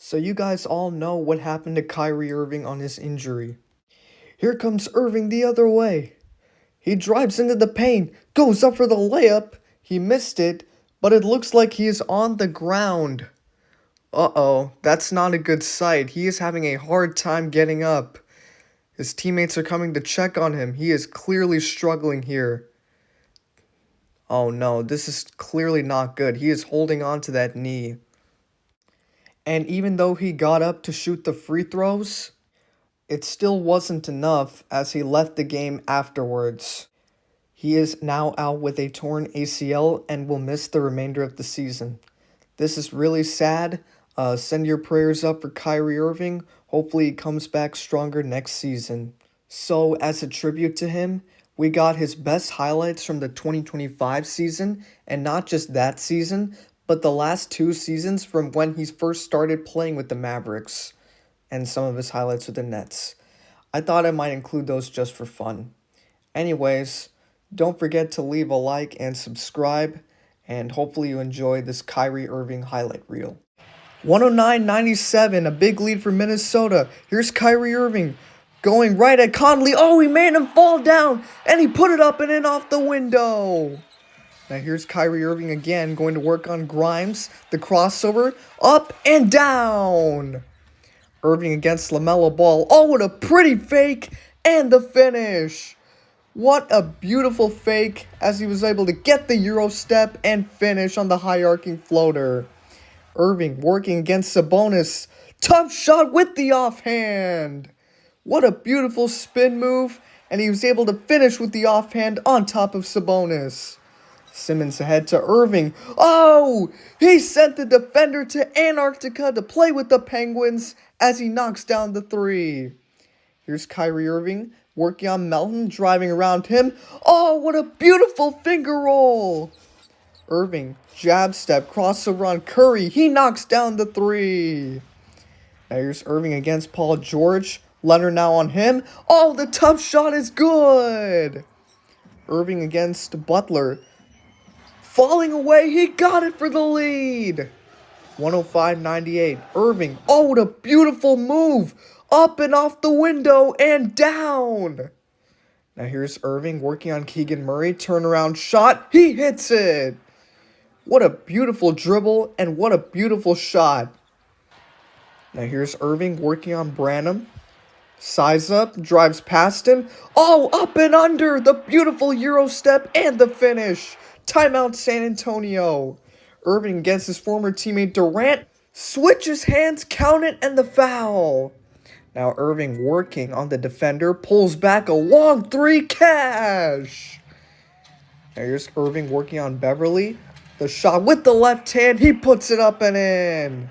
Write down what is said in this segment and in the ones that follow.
So you guys all know what happened to Kyrie Irving on his injury. Here comes Irving the other way. He drives into the paint, goes up for the layup. He missed it, but it looks like he is on the ground. Uh-oh, that's not a good sight. He is having a hard time getting up. His teammates are coming to check on him. He is clearly struggling here. Oh no, this is clearly not good. He is holding on to that knee. And even though he got up to shoot the free throws, it still wasn't enough as he left the game afterwards. He is now out with a torn ACL and will miss the remainder of the season. This is really sad. Send your prayers up for Kyrie Irving. Hopefully he comes back stronger next season. So as a tribute to him, we got his best highlights from the 2025 season, and not just that season, but the last two seasons from when he first started playing with the Mavericks, and some of his highlights with the Nets. I thought I might include those just for fun. Anyways, don't forget to leave a like and subscribe, and hopefully you enjoy this Kyrie Irving highlight reel. 109-97, a big lead for Minnesota. Here's Kyrie Irving going right at Conley. Oh, he made him fall down, and he put it up and in off the window. Now here's Kyrie Irving again, going to work on Grimes. The crossover, up and down. Irving against LaMelo Ball. Oh, what a pretty fake, and the finish. What a beautiful fake as he was able to get the Euro step and finish on the high arcing floater. Irving working against Sabonis. Tough shot with the offhand. What a beautiful spin move, and he was able to finish with the offhand on top of Sabonis. Simmons ahead to Irving. Oh! He sent the defender to Antarctica to play with the Penguins as he knocks down the three. Here's Kyrie Irving working on Melton, driving around him. Oh, what a beautiful finger roll! Irving, jab step, crossover on Curry. He knocks down the three. Now here's Irving against Paul George. Leonard now on him. Oh, the tough shot is good! Irving against Butler. Falling away, he got it for the lead. 105-98. Irving, oh, what a beautiful move. Up and off the window and down. Now here's Irving working on Keegan Murray. Turnaround shot. He hits it. What a beautiful dribble and what a beautiful shot. Now here's Irving working on Branham. Size up, drives past him. Oh, up and under. The beautiful Euro step and the finish. Timeout San Antonio. Irving against his former teammate Durant. Switches hands, count it, and the foul. Now Irving working on the defender. Pulls back a long three, cash. Now here's Irving working on Beverly. The shot with the left hand. He puts it up and in.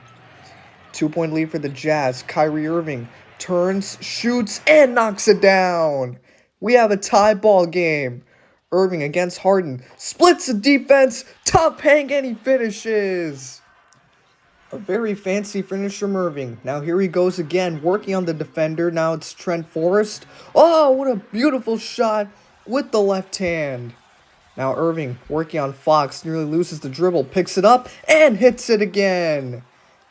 2-point lead for the Jazz. Kyrie Irving turns, shoots, and knocks it down. We have a tie ball game. Irving against Harden. Splits the defense. Top hang, and he finishes. A very fancy finish from Irving. Now here he goes again, working on the defender. Now it's Trent Forrest. Oh, what a beautiful shot with the left hand. Now Irving working on Fox. Nearly loses the dribble. Picks it up and hits it again.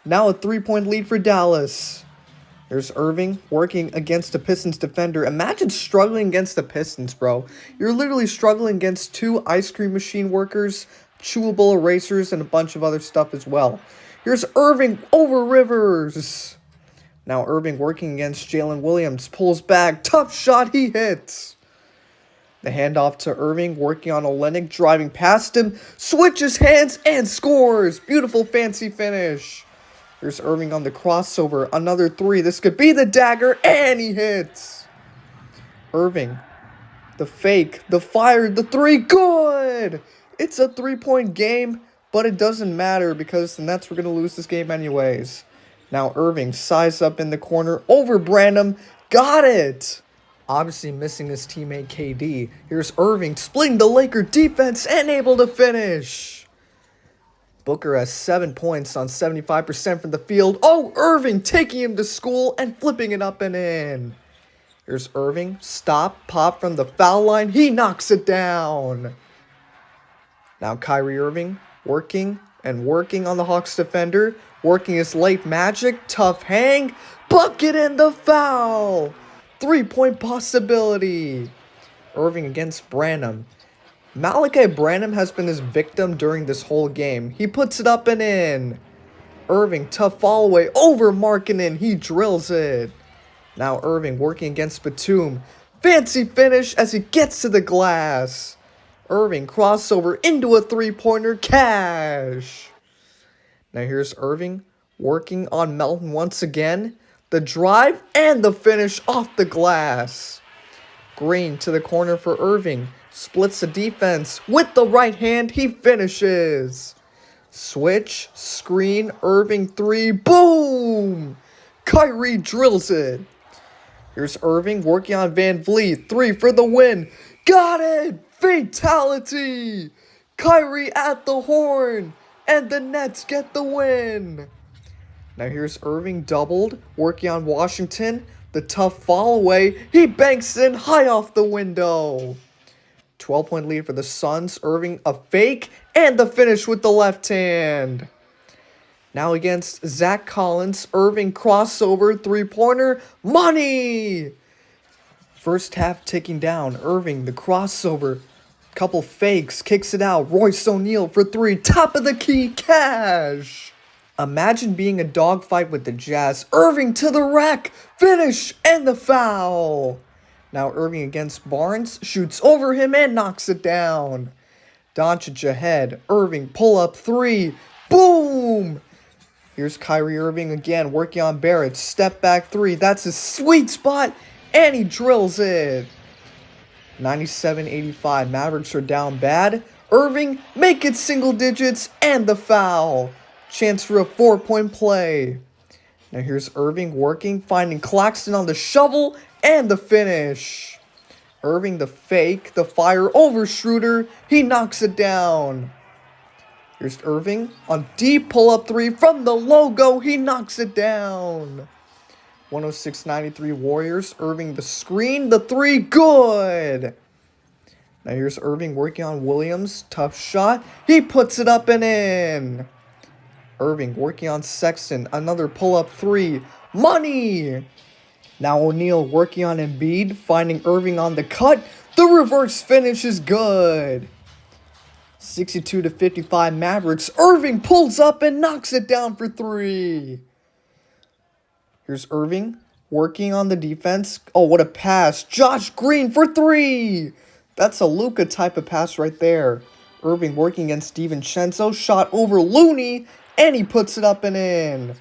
Now a 3-point lead for Dallas. There's Irving working against a Pistons defender. Imagine struggling against the Pistons, bro. You're literally struggling against two ice cream machine workers, chewable erasers, and a bunch of other stuff as well. Here's Irving over Rivers. Now Irving working against Jalen Williams. Pulls back. Tough shot. He hits. The handoff to Irving working on Olynyk. Driving past him. Switches hands and scores. Beautiful fancy finish. Here's Irving on the crossover. Another three. This could be the dagger. And he hits. Irving. The fake. The fire. The three. Good. It's a 3-point game. But it doesn't matter because the Nets were going to lose this game anyways. Now Irving. Size up in the corner. Over Branham. Got it. Obviously missing his teammate KD. Here's Irving. Splitting the Laker defense. And able to finish. Booker has 7 points on 75% from the field. Oh, Irving taking him to school and flipping it up and in. Here's Irving. Stop, pop from the foul line. He knocks it down. Now Kyrie Irving working on the Hawks defender. working his late magic, tough hang, bucket and the foul. 3-point possibility. Irving against Branham. Malachi Branham has been his victim during this whole game. He puts it up and in. Irving, tough fall away over Markkanen. He drills it. Now Irving working against Batum. Fancy finish as he gets to the glass. Irving crossover into a three-pointer, cash. Now here's Irving working on Melton once again. The drive and the finish off the glass. Green to the corner for Irving. Splits the defense. With the right hand, he finishes. Switch, screen, Irving 3, boom! Kyrie drills it. Here's Irving working on Van Vliet. 3 for the win. Got it! Fatality! Kyrie at the horn. And the Nets get the win. Now here's Irving doubled. Working on Washington. The tough fall away. He banks in high off the window. 12-point lead for the Suns. Irving a fake. And the finish with the left hand. Now against Zach Collins. Irving crossover. Three-pointer. Money! First half ticking down. Irving the crossover. Couple fakes. Kicks it out. Royce O'Neal for 3. Top of the key. Cash! Imagine being a dogfight with the Jazz. Irving to the rack. Finish and the foul. Now Irving against Barnes. Shoots over him and knocks it down. Doncic ahead. Irving pull up 3. Boom. Here's Kyrie Irving again working on Barrett. Step back 3. That's his sweet spot. And he drills it. 97-85. Mavericks are down bad. Irving make it single digits and the foul. Chance for a 4-point play. Now here's Irving working, finding Claxton on the shovel and the finish. Irving the fake, the fire over Schroeder. He knocks it down. Here's Irving on deep pull-up 3 from the logo. He knocks it down. 106-93 Warriors. Irving the screen, the 3, good. Now here's Irving working on Williams. Tough shot. He puts it up and in. Irving working on Sexton. Another pull-up 3. Money! Now O'Neal working on Embiid. Finding Irving on the cut. The reverse finish is good. 62-55 Mavericks. Irving pulls up and knocks it down for 3. Here's Irving working on the defense. Oh, what a pass. Josh Green for 3. That's a Luka type of pass right there. Irving working against DiVincenzo. Shot over Looney. And he puts it up and in.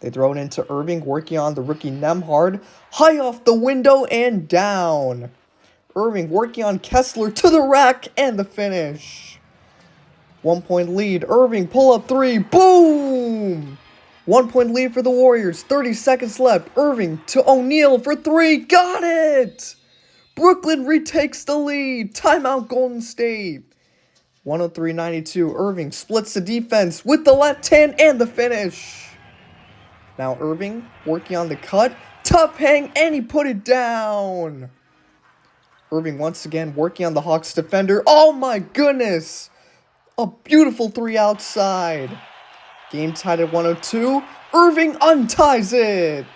They throw it into Irving, working on the rookie Nembhard. High off the window and down. Irving working on Kessler to the rack and the finish. 1-point lead. Irving pull up 3. Boom! 1-point lead for the Warriors. 30 seconds left. Irving to O'Neal for 3. Got it! Brooklyn retakes the lead. Timeout Golden State. 103-92, Irving splits the defense with the left hand and the finish. Now Irving working on the cut. Tough hang and he put it down. Irving once again working on the Hawks defender. Oh my goodness. A beautiful 3 outside. Game tied at 102. Irving unties it.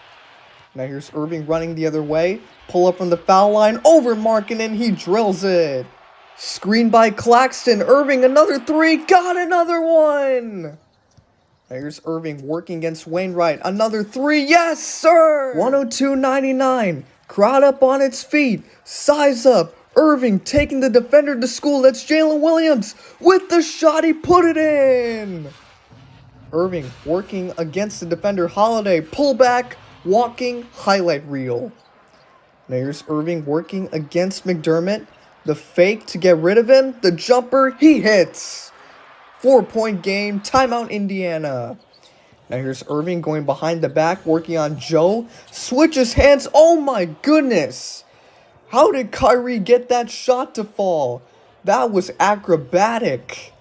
Now here's Irving running the other way. Pull up from the foul line over Markkanen. He drills it. Screen by Claxton. Irving, another 3. Got another one. Here's Irving working against Wainwright. Another 3. Yes, sir. 102-99. Crowd up on its feet. Size up. Irving taking the defender to school. That's Jalen Williams. With the shot, he put it in. Irving working against the defender Holiday. Pullback. Walking. Highlight reel. Now here's Irving working against McDermott. The fake to get rid of him. The jumper, he hits. 4-point game. Timeout Indiana. Now here's Irving going behind the back, working on Joe. Switches hands. Oh my goodness. How did Kyrie get that shot to fall? That was acrobatic.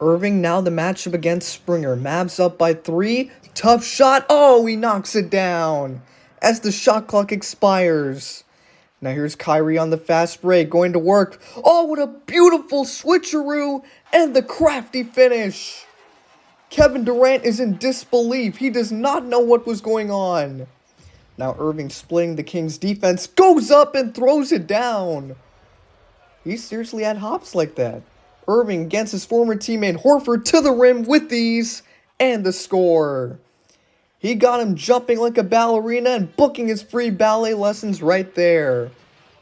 Irving now the matchup against Springer. Mavs up by 3. Tough shot. Oh, he knocks it down as the shot clock expires. Now here's Kyrie on the fast break, going to work. Oh, what a beautiful switcheroo and the crafty finish. Kevin Durant is in disbelief. He does not know what was going on. Now Irving, splitting the Kings' defense, goes up and throws it down. He seriously had hops like that. Irving against his former teammate Horford to the rim with ease, and the score. He got him jumping like a ballerina and booking his free ballet lessons right there.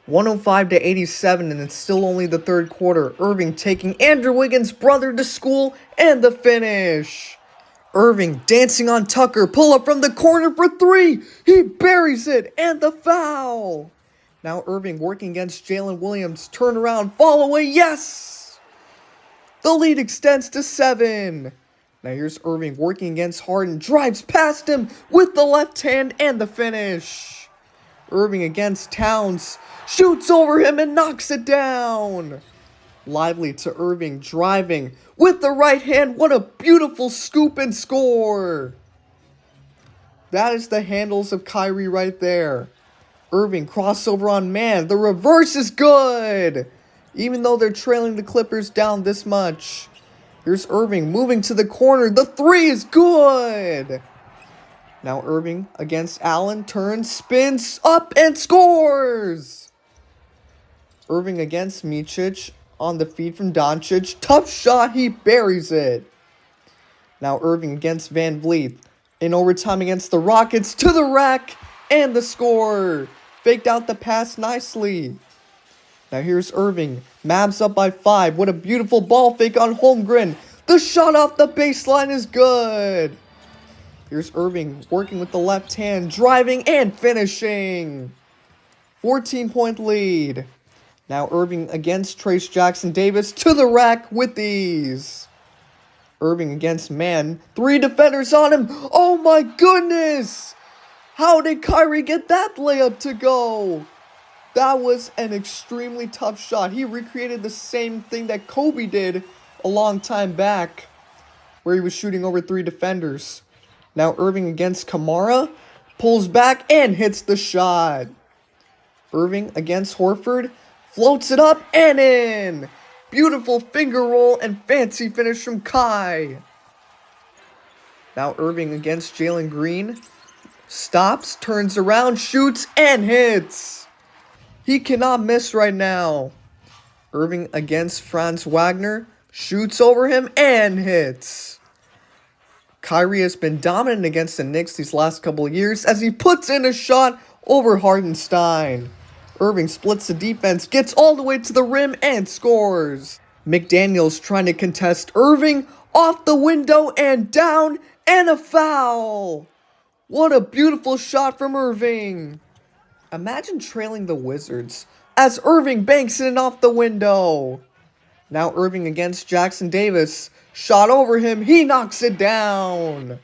105-87, and it's still only the third quarter. Irving taking Andrew Wiggins' brother to school, and the finish. Irving dancing on Tucker, pull up from the corner for three. He buries it, and the foul. Now Irving working against Jalen Williams, turn around, fall away, yes! The lead extends to 7. Now here's Irving working against Harden, drives past him with the left hand, and the finish. Irving against Towns, shoots over him and knocks it down. Lively to Irving, driving with the right hand. What a beautiful scoop and score. That is the handles of Kyrie right there. Irving crossover on man. The reverse is good. Even though they're trailing the Clippers down this much. Here's Irving moving to the corner. The three is good. Now Irving against Allen, turns, spins, up, and scores! Irving against Micic, on the feed from Doncic. Tough shot, he buries it. Now Irving against Van Vliet. In overtime against the Rockets, to the rack, and the score! Faked out the pass nicely. Now here's Irving, Mavs up by 5. What a beautiful ball fake on Holmgren. The shot off the baseline is good. Here's Irving working with the left hand, driving and finishing. 14-point lead. Now Irving against Trace Jackson-Davis to the rack with ease. Irving against man. 3 defenders on him. Oh my goodness! How did Kyrie get that layup to go? That was an extremely tough shot. He recreated the same thing that Kobe did a long time back, where he was shooting over 3 defenders. Now Irving against Kamara, pulls back and hits the shot. Irving against Horford, floats it up and in. Beautiful finger roll and fancy finish from Kai. Now Irving against Jalen Green, stops, turns around, shoots, and hits. He cannot miss right now. Irving against Franz Wagner, shoots over him and hits. Kyrie has been dominant against the Knicks these last couple of years as he puts in a shot over Hartenstein. Irving splits the defense, gets all the way to the rim, and scores. McDaniels trying to contest Irving, off the window and down, and a foul. What a beautiful shot from Irving. Imagine trailing the Wizards as Irving banks it off the window. Now Irving against Jackson-Davis. Shot over him, he knocks it down.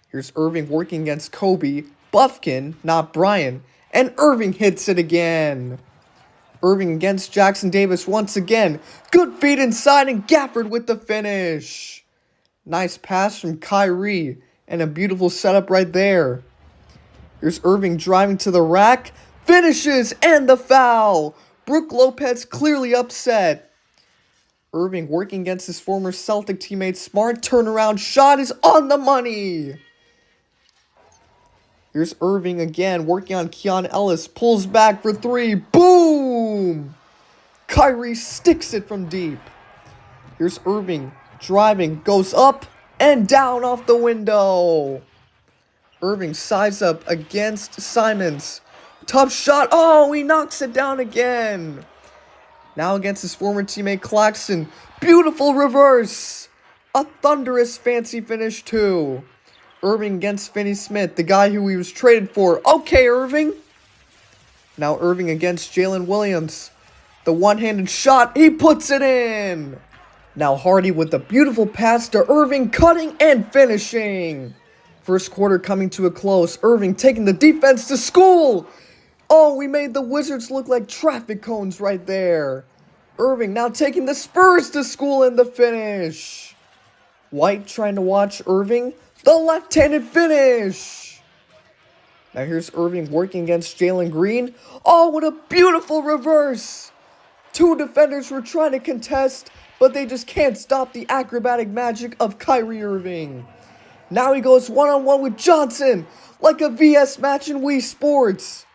Here's Irving working against Kobe, Buffkin, not Brian, and Irving hits it again. Irving against Jackson-Davis once again. Good feed inside and Gafford with the finish. Nice pass from Kyrie and a beautiful setup right there. Here's Irving driving to the rack, finishes, and the foul. Brook Lopez clearly upset. Irving working against his former Celtic teammate Smart, turnaround shot is on the money. Here's Irving again working on Keon Ellis, pulls back for 3, boom! Kyrie sticks it from deep. Here's Irving driving, goes up and down off the window. Irving size up against Simons. Tough shot, oh, he knocks it down again. Now against his former teammate Claxton. Beautiful reverse. A thunderous fancy finish too. Irving against Finney-Smith, the guy who he was traded for. Okay, Irving. Now Irving against Jalen Williams. The one-handed shot, he puts it in. Now Hardy with the beautiful pass to Irving, cutting and finishing. First quarter coming to a close. Irving taking the defense to school. Oh, we made the Wizards look like traffic cones right there. Irving now taking the Spurs to school in the finish. White trying to watch Irving. The left-handed finish. Now here's Irving working against Jalen Green. Oh, what a beautiful reverse. 2 defenders were trying to contest, but they just can't stop the acrobatic magic of Kyrie Irving. Now he goes one-on-one with Johnson, like a VS match in Wii Sports.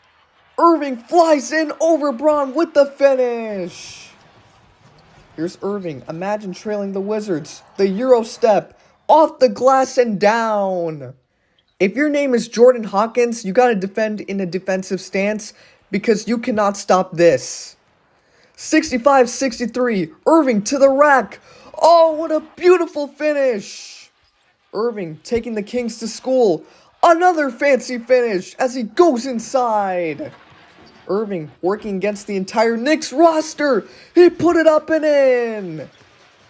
Irving flies in over Braun with the finish. Here's Irving. Imagine trailing the Wizards. The Euro step, off the glass and down. If your name is Jordan Hawkins, you gotta defend in a defensive stance because you cannot stop this. 65-63, Irving to the rack. Oh, what a beautiful finish. Irving taking the Kings to school. Another fancy finish as he goes inside. Irving working against the entire Knicks roster. He put it up and in.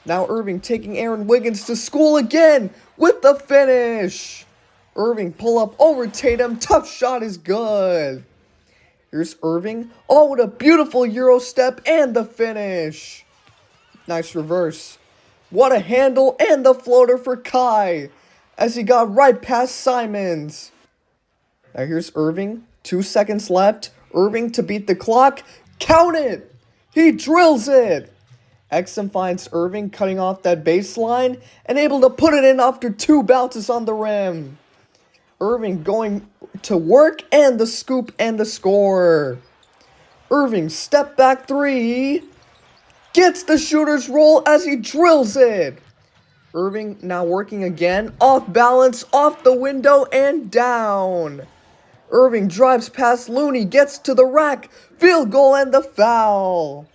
Now Irving taking Aaron Wiggins to school again with the finish. Irving pull up over Tatum. Tough shot is good. Here's Irving. Oh, what a beautiful Euro step and the finish. Nice reverse. What a handle and the floater for Kai as he got right past Simons. Now here's Irving. 2 seconds left. Irving to beat the clock. Count it. He drills it. Exum finds Irving cutting off that baseline and able to put it in after 2 bounces on the rim. Irving going to work and the scoop and the score. Irving step back 3. Gets the shooter's roll as he drills it. Irving now working again. Off balance, off the window and down. Irving drives past Looney, gets to the rack. Field goal and the foul.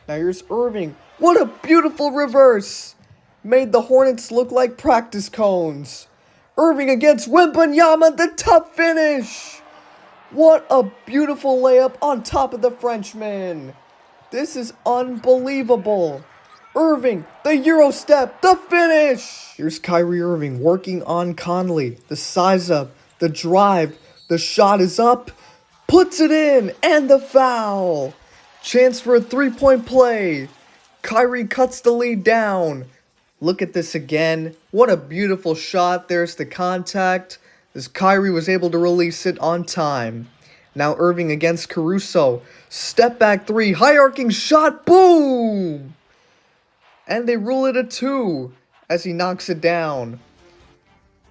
Now here's Irving. What a beautiful reverse. Made the Hornets look like practice cones. Irving against Wembanyama, the tough finish. What a beautiful layup on top of the Frenchman. This is unbelievable. Irving, the Euro step, the finish. Here's Kyrie Irving working on Conley. The size up, the drive, the shot is up. Puts it in, and the foul. Chance for a 3-point play. Kyrie cuts the lead down. Look at this again. What a beautiful shot. There's the contact as Kyrie was able to release it on time. Now Irving against Caruso. Step back 3. High arcing shot. Boom! And they rule it a 2 as he knocks it down.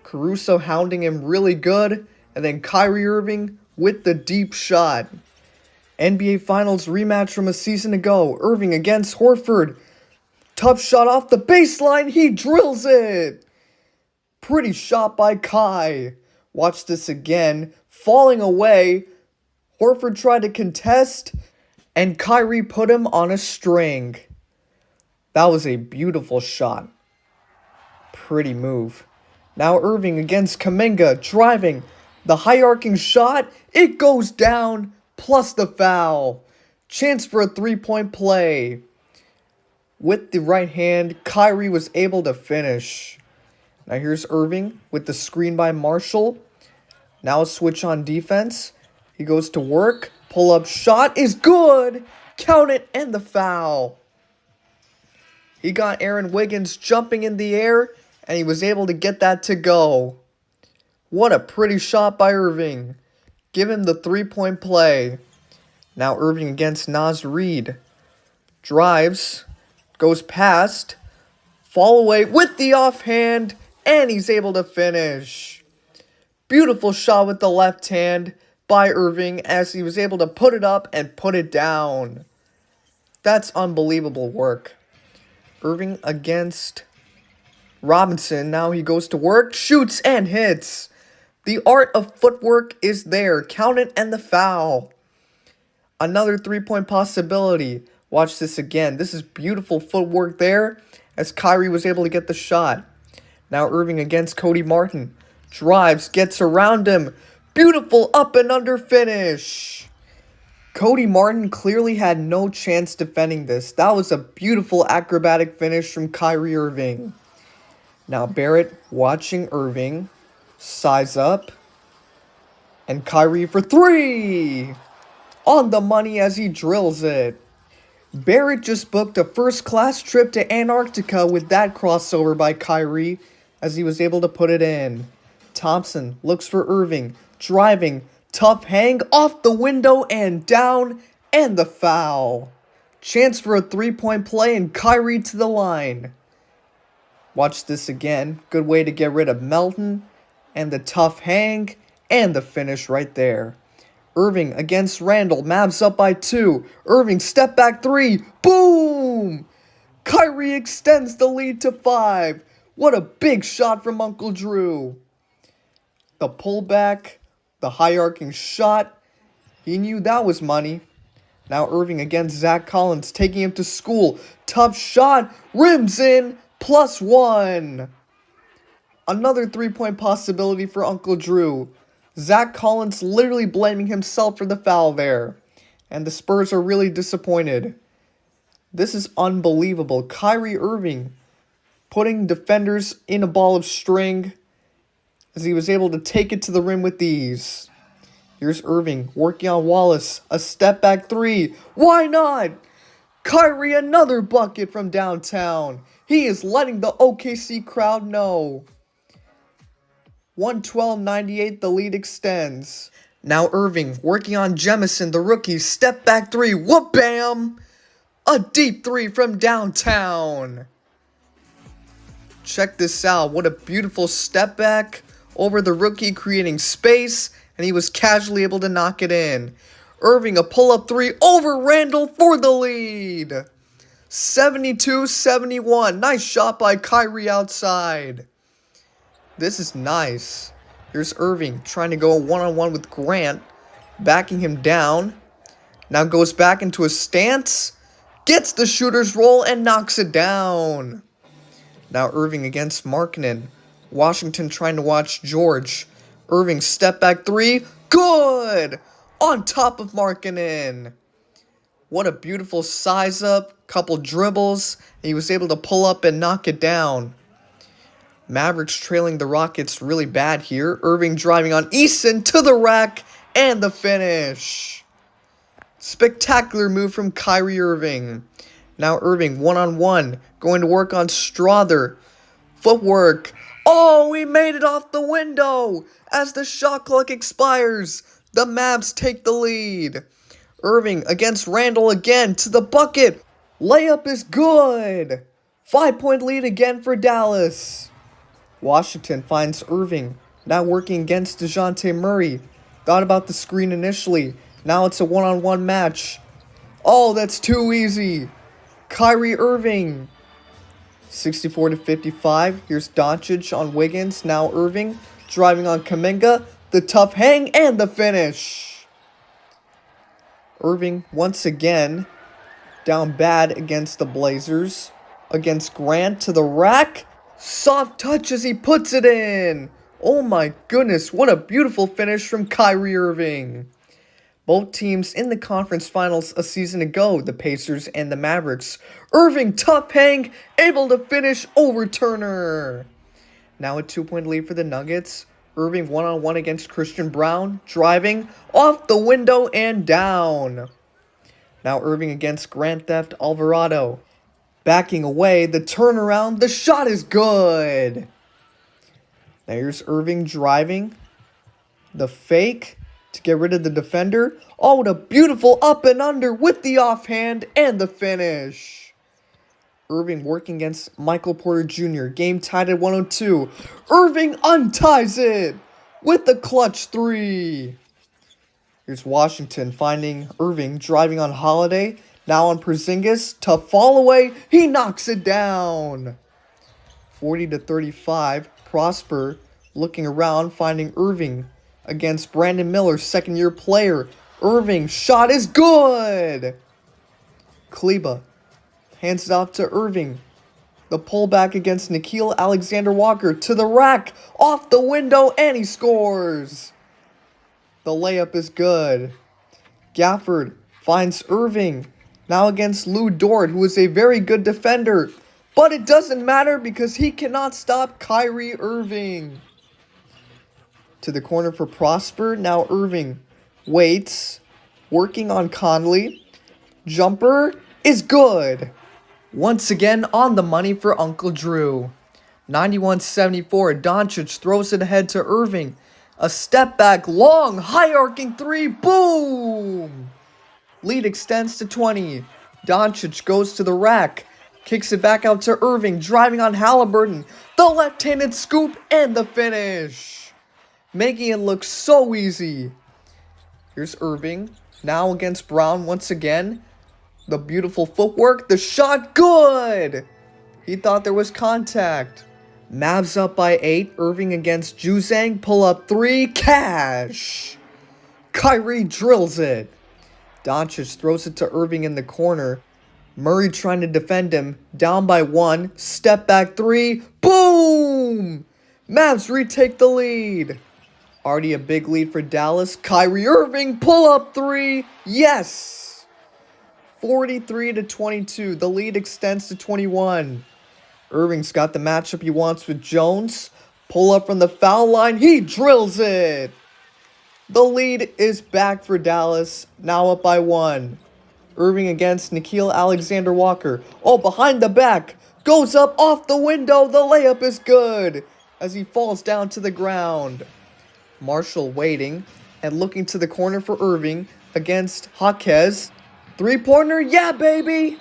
Caruso hounding him really good. And then Kyrie Irving with the deep shot. NBA Finals rematch from a season ago. Irving against Horford. Tough shot off the baseline. He drills it. Pretty shot by Kai. Watch this again. Falling away. Horford tried to contest. And Kyrie put him on a string. That was a beautiful shot. Pretty move. Now Irving against Kuminga. Driving. The high arcing shot. It goes down. Plus the foul. Chance for a 3-point play. With the right hand, Kyrie was able to finish. Now here's Irving with the screen by Marshall. Now a switch on defense. He goes to work. Pull-up shot is good. Count it and the foul. He got Aaron Wiggins jumping in the air, and he was able to get that to go. What a pretty shot by Irving. Give him the 3-point play. Now Irving against Naz Reid. Drives. Goes past. Fall away with the offhand. And he's able to finish. Beautiful shot with the left hand by Irving as he was able to put it up and put it down. That's unbelievable work. Irving against Robinson. Now he goes to work. Shoots and hits. The art of footwork is there. Count it and the foul. Another 3-point possibility. Watch this again. This is beautiful footwork there as Kyrie was able to get the shot. Now Irving against Cody Martin. Drives, gets around him. Beautiful up and under finish. Cody Martin clearly had no chance defending this. That was a beautiful acrobatic finish from Kyrie Irving. Now Barrett watching Irving. Size up. And Kyrie for 3. On the money as he drills it. Barrett just booked a first-class trip to Antarctica with that crossover by Kyrie as he was able to put it in. Thompson looks for Irving. Driving. Tough hang off the window and down. And the foul. Chance for a three-point play and Kyrie to the line. Watch this again. Good way to get rid of Melton. And the tough hang. And the finish right there. Irving against Randall. Mavs up by 2. Irving step back 3. Boom! Kyrie extends the lead to 5. What a big shot from Uncle Drew. The pullback. The high arcing shot. He knew that was money. Now Irving against Zach Collins, taking him to school. Tough shot. Rims in. +1. Another three-point possibility for Uncle Drew. Zach Collins literally blaming himself for the foul there. And the Spurs are really disappointed. This is unbelievable. Kyrie Irving putting defenders in a ball of string as he was able to take it to the rim with ease. Here's Irving working on Wallace. A step back 3. Why not? Kyrie another bucket from downtown. He is letting the OKC crowd know. 112-98, the lead extends. Now Irving working on Jemison, the rookie. Step back 3. Whoop bam! A deep 3 from downtown. Check this out. What a beautiful step back over the rookie, creating space. And he was casually able to knock it in. Irving a pull-up 3 over Randall for the lead. 72-71. Nice shot by Kyrie outside. This is nice. Here's Irving trying to go one-on-one with Grant. Backing him down. Now goes back into a stance. Gets the shooter's roll and knocks it down. Now Irving against Markkanen. Washington trying to watch George. Irving step back 3. Good! On top of Markkanen. What a beautiful size up. Couple dribbles. He was able to pull up and knock it down. Mavericks trailing the Rockets really bad here. Irving driving on Eason to the rack. And the finish. Spectacular move from Kyrie Irving. Now Irving one-on-one. Going to work on Strother. Footwork. Oh, he made it off the window. As the shot clock expires, the Mavs take the lead. Irving against Randall again to the bucket. Layup is good. 5-point lead again for Dallas. Washington finds Irving. Now working against DeJounte Murray. Thought about the screen initially. Now it's a one-on-one match. Oh, that's too easy. Kyrie Irving. 64-55. Here's Doncic on Wiggins. Now Irving driving on Kuminga. The tough hang and the finish. Irving once again down bad against the Blazers. Against Grant to the rack. Soft touch as he puts it in. Oh my goodness, what a beautiful finish from Kyrie Irving. Both teams in the conference finals a season ago, the Pacers and the Mavericks. Irving, tough hang, able to finish over Turner. Now a 2-point lead for the Nuggets. Irving one-on-one against Christian Brown, driving off the window and down. Now Irving against Grand Theft Alvarado. Backing away, the turnaround, the shot is good. Now here's Irving driving. The fake to get rid of the defender. Oh, what a beautiful up and under with the offhand and the finish. Irving working against Michael Porter Jr. Game tied at 102. Irving unties it with the clutch 3. Here's Washington finding Irving driving on Holiday. Now on Porzingis. Tough fall away. He knocks it down. 40-35. Prosper looking around finding Irving against Brandon Miller, second-year player. Irving, shot is good. Kleba hands it off to Irving. The pullback against Nickeil Alexander-Walker to the rack, off the window, and he scores. The layup is good. Gafford finds Irving, now against Lou Dort, who is a very good defender. But it doesn't matter because he cannot stop Kyrie Irving. To the corner for Prosper, now Irving waits, working on Conley. Jumper is good. Once again on the money for Uncle Drew. 91-74, Doncic throws it ahead to Irving. A step back, long, high arcing 3, boom! Lead extends to 20. Doncic goes to the rack. Kicks it back out to Irving, driving on Halliburton. The left-handed scoop and the finish. Making it look so easy. Here's Irving. Now against Brown once again. The beautiful footwork. The shot, good! He thought there was contact. Mavs up by 8. Irving against Juzang. Pull up 3. Cash! Kyrie drills it. Doncic throws it to Irving in the corner. Murray trying to defend him. Down by 1. Step back 3. Boom! Mavs retake the lead. Already a big lead for Dallas. Kyrie Irving, pull up 3. Yes! 43-22. The lead extends to 21. Irving's got the matchup he wants with Jones. Pull up from the foul line. He drills it. The lead is back for Dallas. Now up by 1. Irving against Nickeil Alexander-Walker. Oh, behind the back. Goes up off the window. The layup is good as he falls down to the ground. Marshall waiting and looking to the corner for Irving against Jaquez. Three-pointer, yeah, baby!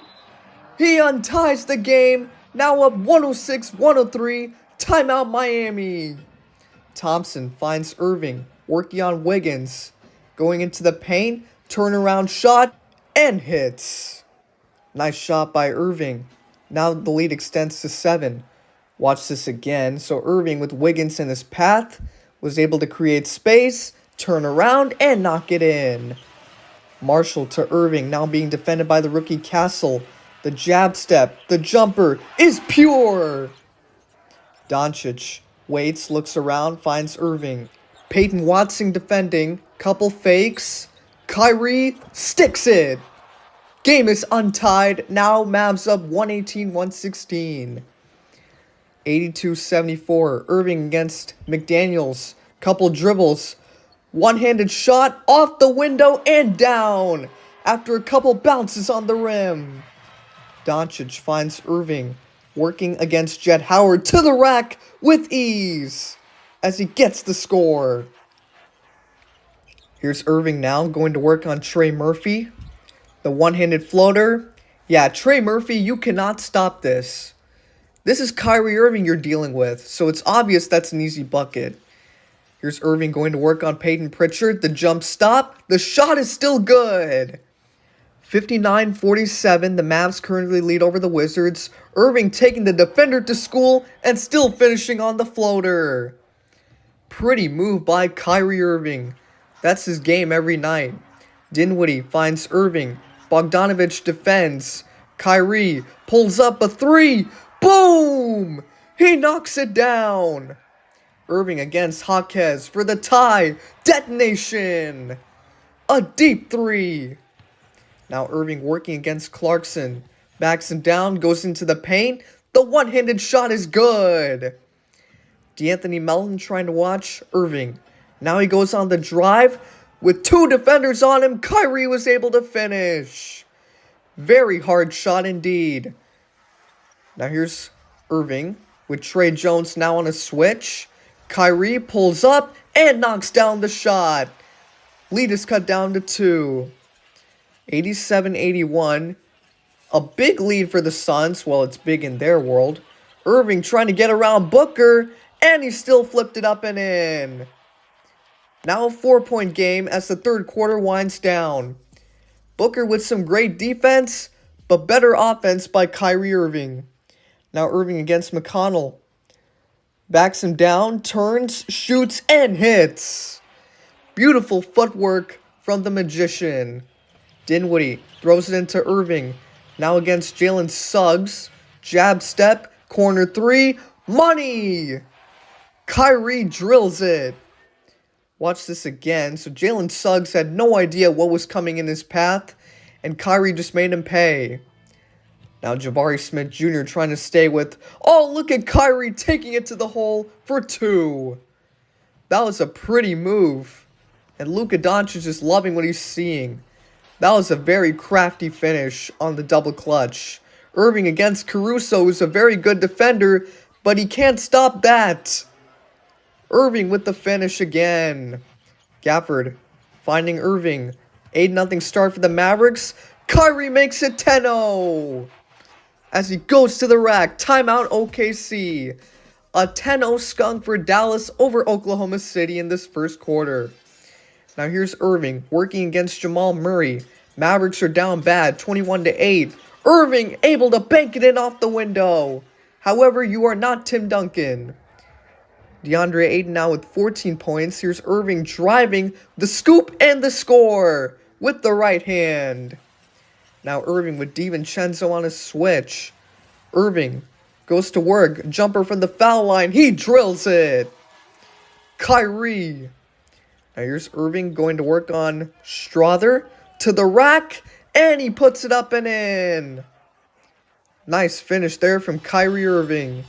He unties the game. Now up 106-103. Timeout Miami. Thompson finds Irving. Working on Wiggins. Going into the paint. Turnaround shot. And hits. Nice shot by Irving. Now the lead extends to 7. Watch this again. So Irving with Wiggins in his path was able to create space, turn around, and knock it in. Marshall to Irving, now being defended by the rookie Castle. The jab step, the jumper is pure. Doncic waits, looks around, finds Irving. Peyton Watson defending, couple fakes. Kyrie sticks it. Game is untied. Now Mavs up 118-116. 82-74. Irving against McDaniels. Couple dribbles. One-handed shot off the window and down after a couple bounces on the rim. Doncic finds Irving working against Jett Howard to the rack with ease as he gets the score. Here's Irving now going to work on Trey Murphy. The one-handed floater. Yeah, Trey Murphy, you cannot stop this. This is Kyrie Irving you're dealing with, so it's obvious that's an easy bucket. Here's Irving going to work on Peyton Pritchard. The jump stop. The shot is still good. 59-47. The Mavs currently lead over the Wizards. Irving taking the defender to school and still finishing on the floater. Pretty move by Kyrie Irving. That's his game every night. Dinwiddie finds Irving. Bogdanovich defends. Kyrie pulls up a 3. Boom! He knocks it down. Irving against Jaquez for the tie. Detonation. A deep 3. Now Irving working against Clarkson. Backs him down, goes into the paint. The one-handed shot is good. D'Anthony Melton trying to watch Irving. Now he goes on the drive. With 2 defenders on him, Kyrie was able to finish. Very hard shot indeed. Now here's Irving with Trey Jones now on a switch. Kyrie pulls up and knocks down the shot. Lead is cut down to 2. 87-81. A big lead for the Suns. Well, it's big in their world. Irving trying to get around Booker, and he still flipped it up and in. Now a 4-point game as the third quarter winds down. Booker with some great defense, but better offense by Kyrie Irving. Now Irving against McConnell. Backs him down, turns, shoots, and hits. Beautiful footwork from the Magician. Dinwiddie throws it into Irving. Now against Jalen Suggs. Jab step, corner 3, money! Kyrie drills it. Watch this again. So Jalen Suggs had no idea what was coming in his path, and Kyrie just made him pay. Now Jabari Smith Jr. trying to stay with, oh, look at Kyrie taking it to the hole for 2. That was a pretty move. And Luka Doncic is loving what he's seeing. That was a very crafty finish on the double clutch. Irving against Caruso, who's a very good defender, but he can't stop that. Irving with the finish again. Gafford finding Irving. 8-0 start for the Mavericks. Kyrie makes it 10-0 as he goes to the rack. Timeout OKC. A 10-0 skunk for Dallas over Oklahoma City in this first quarter. Now here's Irving working against Jamal Murray. Mavericks are down bad, 21-8. Irving able to bank it in off the window. However, you are not Tim Duncan. DeAndre Ayton now with 14 points. Here's Irving driving the scoop and the score with the right hand. Now Irving with DiVincenzo on a switch. Irving goes to work. Jumper from the foul line. He drills it. Kyrie. Now here's Irving going to work on Strother to the rack. And he puts it up and in. Nice finish there from Kyrie Irving.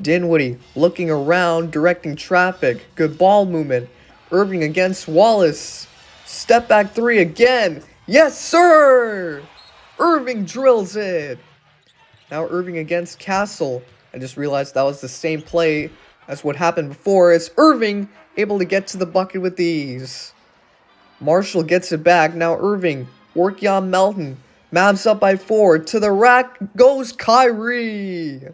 Dinwiddie looking around, directing traffic. Good ball movement. Irving against Wallace. Step back three again. Yes, sir! Irving drills it. Now Irving against Castle. I just realized that was the same play as what happened before. As Irving able to get to the bucket with ease. Marshall gets it back. Now Irving working on Melton. Mavs up by 4. To the rack goes Kyrie.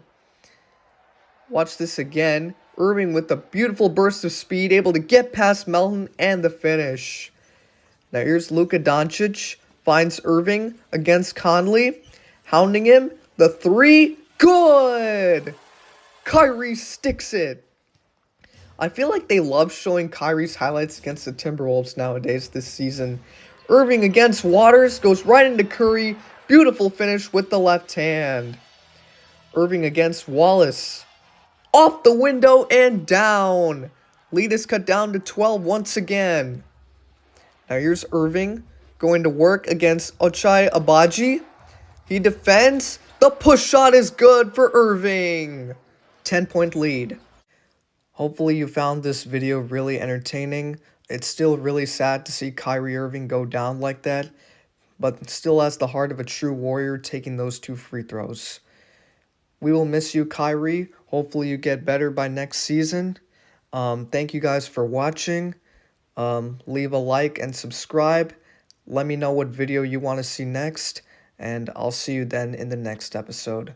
Watch this again. Irving with a beautiful burst of speed, able to get past Melton and the finish. Now here's Luka Doncic. Finds Irving against Conley. Hounding him. The three. Good! Kyrie sticks it. I feel like they love showing Kyrie's highlights against the Timberwolves nowadays this season. Irving against Waters. Goes right into Curry. Beautiful finish with the left hand. Irving against Wallace. Off the window and down. Lead is cut down to 12 once again. Now here's Irving going to work against Ochai Agbaji. He defends. The push shot is good for Irving. 10-point lead. Hopefully you found this video really entertaining. It's still really sad to see Kyrie Irving go down like that, but still has the heart of a true warrior taking those 2 free throws. We will miss you, Kyrie. Hopefully you get better by next season. Thank you guys for watching. Leave a like and subscribe. Let me know what video you want to see next, and I'll see you then in the next episode.